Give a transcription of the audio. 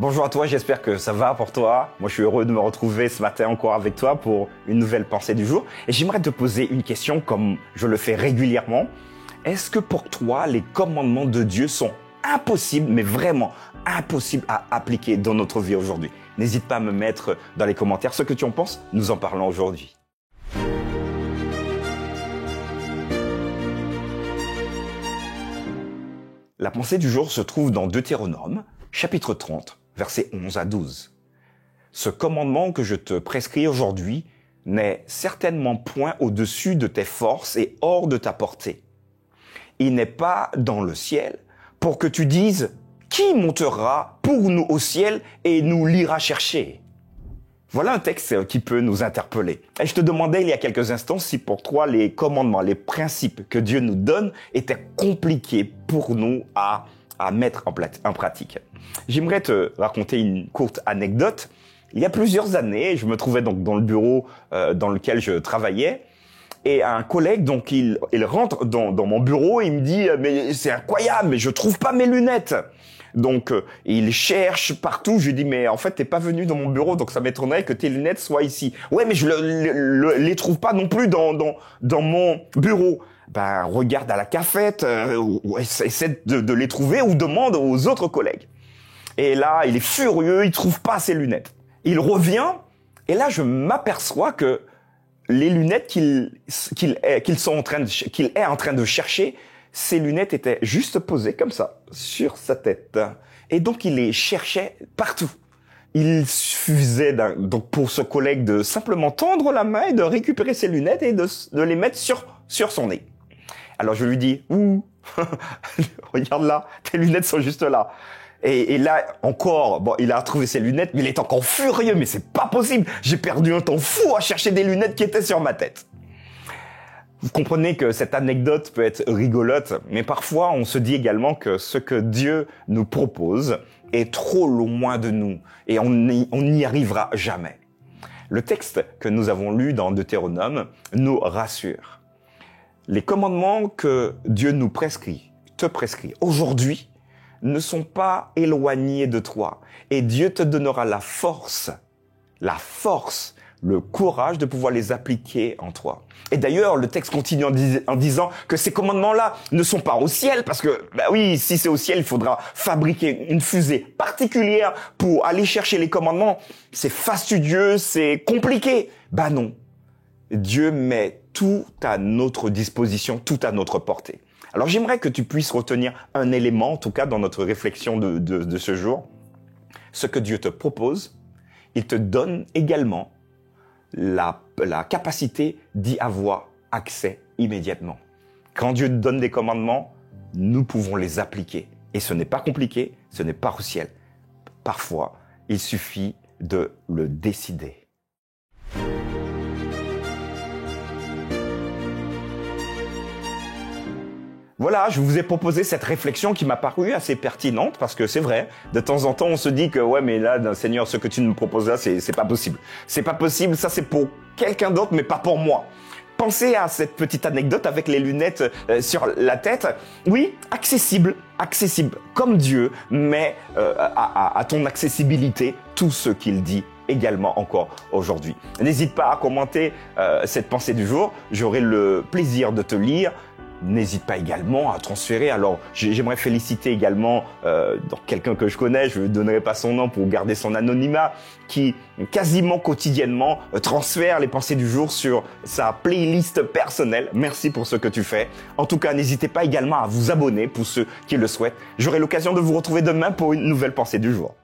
Bonjour à toi, j'espère que ça va pour toi. Moi, je suis heureux de me retrouver ce matin encore avec toi pour une nouvelle pensée du jour. Et j'aimerais te poser une question comme je le fais régulièrement. Est-ce que pour toi, les commandements de Dieu sont impossibles, mais vraiment impossibles à appliquer dans notre vie aujourd'hui? N'hésite pas à me mettre dans les commentaires ce que tu en penses. Nous en parlons aujourd'hui. La pensée du jour se trouve dans Deutéronome, chapitre 30, versets 11 à 12. Ce commandement que je te prescris aujourd'hui n'est certainement point au-dessus de tes forces et hors de ta portée. Il n'est pas dans le ciel pour que tu dises « Qui montera pour nous au ciel et nous l'ira chercher ?» Voilà un texte qui peut nous interpeller. Et je te demandais il y a quelques instants si pour toi les commandements, les principes que Dieu nous donne étaient compliqués pour nous à mettre en pratique. J'aimerais te raconter une courte anecdote. Il y a plusieurs années, je me trouvais donc dans le bureau dans lequel je travaillais et un collègue, donc il rentre dans mon bureau et il me dit « Mais c'est incroyable, mais je trouve pas mes lunettes !» Donc, il cherche partout. Je lui dis, mais en fait, t'es pas venu dans mon bureau, donc ça m'étonnerait que tes lunettes soient ici. Ouais, mais je les trouve pas non plus dans mon bureau. Ben, regarde à la cafette, essaie de les trouver ou demande aux autres collègues. Et là, il est furieux, il trouve pas ses lunettes. Il revient, et là, je m'aperçois que les lunettes qu'il est en train de chercher, ses lunettes étaient juste posées comme ça, sur sa tête. Et donc, il les cherchait partout. Il suffisait donc pour ce collègue de simplement tendre la main et de récupérer ses lunettes et de les mettre sur son nez. Alors, je lui dis, ouh, regarde là, tes lunettes sont juste là. Et là, encore, bon, il a retrouvé ses lunettes, mais il est encore furieux, mais c'est pas possible. J'ai perdu un temps fou à chercher des lunettes qui étaient sur ma tête. Vous comprenez que cette anecdote peut être rigolote, mais parfois on se dit également que ce que Dieu nous propose est trop loin de nous et on n'y arrivera jamais. Le texte que nous avons lu dans Deutéronome nous rassure. Les commandements que Dieu nous te prescrit aujourd'hui ne sont pas éloignés de toi et Dieu te donnera la force, le courage de pouvoir les appliquer en toi. Et d'ailleurs, le texte continue en disant que ces commandements-là ne sont pas au ciel, parce que, oui, si c'est au ciel, il faudra fabriquer une fusée particulière pour aller chercher les commandements. C'est fastidieux, c'est compliqué. Non. Dieu met tout à notre disposition, tout à notre portée. Alors j'aimerais que tu puisses retenir un élément, en tout cas dans notre réflexion de ce jour. Ce que Dieu te propose, il te donne également la capacité d'y avoir accès immédiatement. Quand Dieu donne des commandements, nous pouvons les appliquer. Et ce n'est pas compliqué, ce n'est pas au ciel. Parfois, il suffit de le décider. Voilà, je vous ai proposé cette réflexion qui m'a paru assez pertinente parce que c'est vrai, de temps en temps on se dit que ouais mais là Seigneur ce que tu nous proposes là c'est pas possible. C'est pas possible, ça c'est pour quelqu'un d'autre mais pas pour moi. Pensez à cette petite anecdote avec les lunettes sur la tête. Oui, accessible comme Dieu, mais à ton accessibilité tout ce qu'il dit également encore aujourd'hui. N'hésite pas à commenter cette pensée du jour, j'aurai le plaisir de te lire. N'hésite pas également à transférer. Alors, j'aimerais féliciter également quelqu'un que je connais, je ne donnerai pas son nom pour garder son anonymat, qui quasiment quotidiennement transfère les pensées du jour sur sa playlist personnelle. Merci pour ce que tu fais. En tout cas, n'hésitez pas également à vous abonner pour ceux qui le souhaitent. J'aurai l'occasion de vous retrouver demain pour une nouvelle pensée du jour.